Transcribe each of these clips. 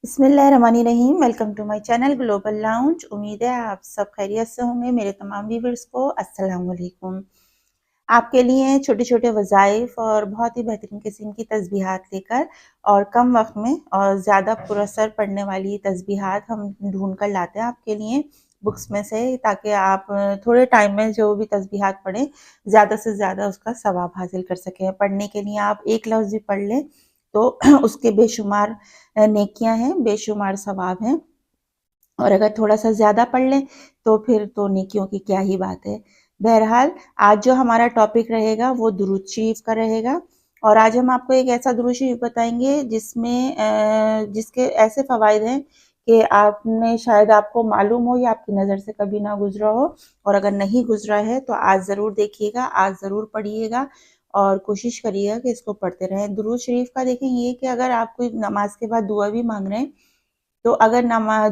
بسم اللہ الرحمن الرحیم، welcome to my channel global lounge. امید ہے آپ سب خیریت سے ہوں گے۔ میرے تمام ویورز کو السلام علیکم۔ آپ کے لیے چھوٹے چھوٹے وظائف اور بہت ہی بہترین قسم کی تسبیحات لے کر اور کم وقت میں اور زیادہ پر اثر پڑنے والی تسبیحات ہم ڈھونڈ کر لاتے ہیں آپ کے لیے بکس میں سے، تاکہ آپ تھوڑے ٹائم میں جو بھی تسبیحات پڑھیں زیادہ سے زیادہ اس کا ثواب حاصل کر سکیں۔ پڑھنے کے لیے آپ ایک لفظ بھی پڑھ لیں تو اس کے بے شمار نیکیاں ہیں، بے شمار ثواب ہیں، اور اگر تھوڑا سا زیادہ پڑھ لیں تو پھر تو نیکیوں کی کیا ہی بات ہے۔ بہرحال آج جو ہمارا ٹاپک رہے گا وہ درود شریف کا رہے گا، اور آج ہم آپ کو ایک ایسا درود شریف بتائیں گے جس کے ایسے فوائد ہیں کہ آپ نے شاید آپ کو معلوم ہو یا آپ کی نظر سے کبھی نہ گزرا ہو، اور اگر نہیں گزرا ہے تو آج ضرور دیکھیے گا، آج ضرور پڑھیے گا اور کوشش کریے گا کہ اس کو پڑھتے رہیں۔ درود شریف کا دیکھیں یہ کہ اگر آپ کوئی نماز کے بعد دعا بھی مانگ رہے ہیں تو اگر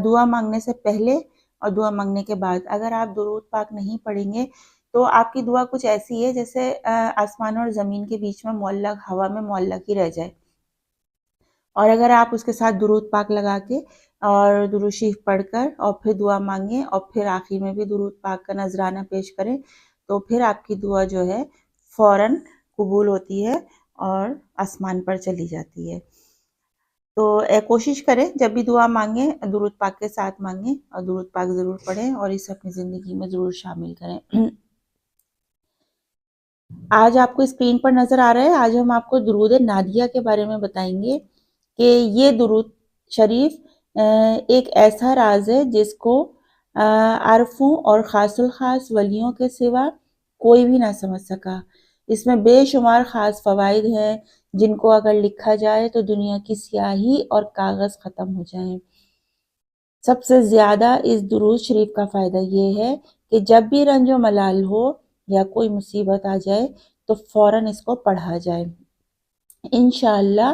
دعا مانگنے سے پہلے اور دعا مانگنے کے بعد اگر آپ درود پاک نہیں پڑھیں گے تو آپ کی دعا کچھ ایسی ہے جیسے آسمان اور زمین کے بیچ میں معلق، ہوا میں معلق ہی رہ جائے۔ اور اگر آپ اس کے ساتھ درود پاک لگا کے اور درود شریف پڑھ کر اور پھر دعا مانگیں اور پھر آخر میں بھی درود پاک کا نذرانہ پیش کریں تو پھر آپ کی دعا جو ہے فوراً قبول ہوتی ہے اور آسمان پر چلی جاتی ہے۔ تو کوشش کریں جب بھی دعا مانگیں درود پاک کے ساتھ مانگیں اور درود پاک ضرور پڑھیں اور اسے اپنی زندگی میں ضرور شامل کریں۔ آج آپ کو اسکرین پر نظر آ رہا ہے، آج ہم آپ کو درود نادیہ کے بارے میں بتائیں گے کہ یہ درود شریف ایک ایسا راز ہے جس کو عارفوں اور خاص الخاص ولیوں کے سوا کوئی بھی نہ سمجھ سکا۔ اس میں بے شمار خاص فوائد ہیں جن کو اگر لکھا جائے تو دنیا کی سیاہی اور کاغذ ختم ہو جائیں۔ سب سے زیادہ اس درود شریف کا فائدہ یہ ہے کہ جب بھی رنج و ملال ہو یا کوئی مصیبت آ جائے تو فوراً اس کو پڑھا جائے، انشاءاللہ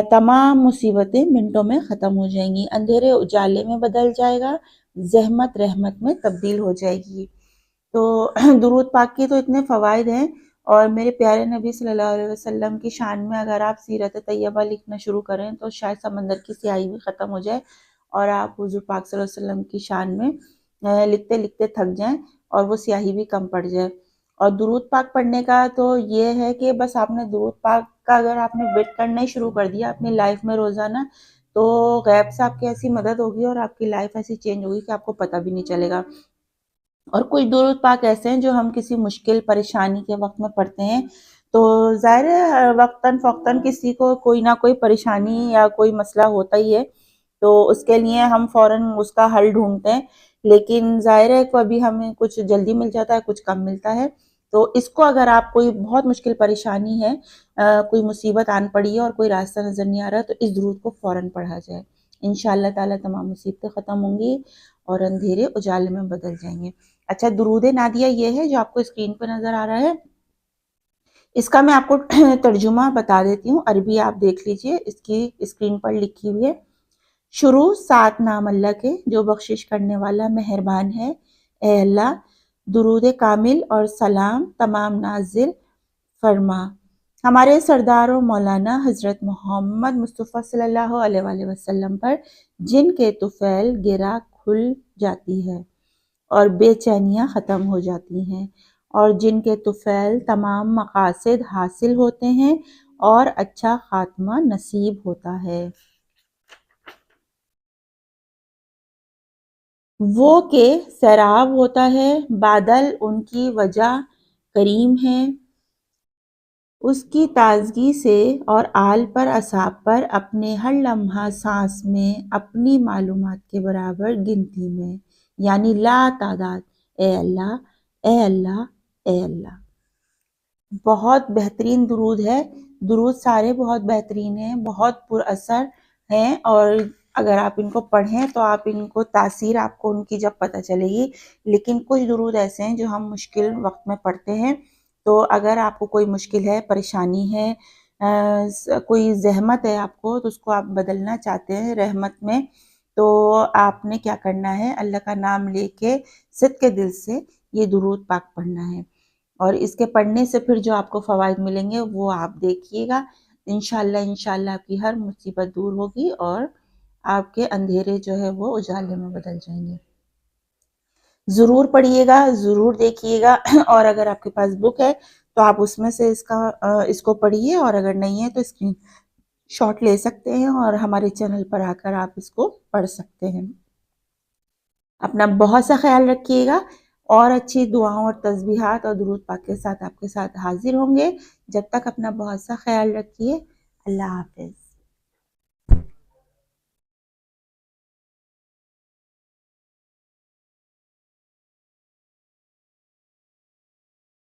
تمام مصیبتیں منٹوں میں ختم ہو جائیں گی، اندھیرے اجالے میں بدل جائے گا، زحمت رحمت میں تبدیل ہو جائے گی۔ تو درود پاک کے تو اتنے فوائد ہیں، اور میرے پیارے نبی صلی اللہ علیہ وسلم کی شان میں اگر آپ سیرت طیبہ لکھنا شروع کریں تو شاید سمندر کی سیاہی بھی ختم ہو جائے اور آپ حضور پاک صلی اللہ علیہ وسلم کی شان میں لکھتے لکھتے تھک جائیں اور وہ سیاہی بھی کم پڑ جائے۔ اور درود پاک پڑھنے کا تو یہ ہے کہ بس آپ نے درود پاک کا اگر آپ نے وٹ کرنا ہی شروع کر دیا اپنی لائف میں روزانہ تو غیب سے آپ کی ایسی مدد ہوگی اور آپ کی لائف ایسی چینج ہوگی کہ آپ کو پتہ بھی نہیں چلے گا۔ اور کچھ درود پاک ایسے ہیں جو ہم کسی مشکل پریشانی کے وقت میں پڑھتے ہیں تو ظاہر ہے وقتاً فوقتاً کسی کو کوئی نہ کوئی پریشانی یا کوئی مسئلہ ہوتا ہی ہے، تو اس کے لیے ہم فوراً اس کا حل ڈھونڈتے ہیں، لیکن ظاہر ہے کبھی ہمیں کچھ جلدی مل جاتا ہے، کچھ کم ملتا ہے۔ تو اس کو اگر آپ کوئی بہت مشکل پریشانی ہے، کوئی مصیبت آن پڑی ہے اور کوئی راستہ نظر نہیں آ رہا تو اس درود کو فوراً پڑھا جائے، انشاءاللہ تعالیٰ تمام مصیبتیں ختم ہوں گی اور اندھیرے اجالے میں بدل جائیں گے۔ اچھا، درود نادیہ یہ ہے جو آپ کو اسکرین پہ نظر آ رہا ہے، اس کا میں آپ کو ترجمہ بتا دیتی ہوں، عربی آپ دیکھ لیجئے، اس کی اسکرین پر لکھی ہوئی ہے۔ شروع سات نام اللہ کے جو بخشش کرنے والا مہربان ہے۔ اے اللہ، درود کامل اور سلام تمام نازل فرما ہمارے سردار و مولانا حضرت محمد مصطفیٰ صلی اللہ علیہ وآلہ وسلم پر، جن کے طفیل گرہ کھل جاتی ہے اور بے چینیاں ختم ہو جاتی ہیں، اور جن کے طفیل تمام مقاصد حاصل ہوتے ہیں اور اچھا خاتمہ نصیب ہوتا ہے۔ وہ کہ سیراب ہوتا ہے بادل ان کی وجہ کریم ہے، اس کی تازگی سے اور آل پر اصحاب پر اپنے ہر لمحہ سانس میں اپنی معلومات کے برابر گنتی میں، یعنی لا تعداد۔ اے اللہ، اے اللہ، اے اللہ۔ بہت بہترین درود ہے، درود سارے بہت بہترین ہیں، بہت پر اثر ہیں، اور اگر آپ ان کو پڑھیں تو آپ ان کو تاثیر آپ کو ان کی جب پتہ چلے گی۔ لیکن کچھ درود ایسے ہیں جو ہم مشکل وقت میں پڑھتے ہیں، تو اگر آپ کو کوئی مشکل ہے، پریشانی ہے، کوئی زحمت ہے آپ کو، تو اس کو آپ بدلنا چاہتے ہیں رحمت میں، تو آپ نے کیا کرنا ہے، اللہ کا نام لے کے صدق کے دل سے یہ درود پاک پڑھنا ہے، اور اس کے پڑھنے سے پھر جو آپ کو فوائد ملیں گے وہ آپ دیکھیے گا، انشاءاللہ آپ کی ہر مصیبت دور ہوگی اور آپ کے اندھیرے جو ہے وہ اجالے میں بدل جائیں گے۔ ضرور پڑھیے گا، ضرور دیکھیے گا، اور اگر آپ کے پاس بک ہے تو آپ اس میں سے اس کو پڑھیے، اور اگر نہیں ہے تو اسکرین شاٹ لے سکتے ہیں اور ہمارے چینل پر آ کر آپ اس کو پڑھ سکتے ہیں۔ اپنا بہت سا خیال رکھیے گا، اور اچھی دعاؤں اور تسبیحات اور درود پاک کے ساتھ آپ کے ساتھ حاضر ہوں گے۔ جب تک اپنا بہت سا خیال رکھیے۔ اللہ حافظ۔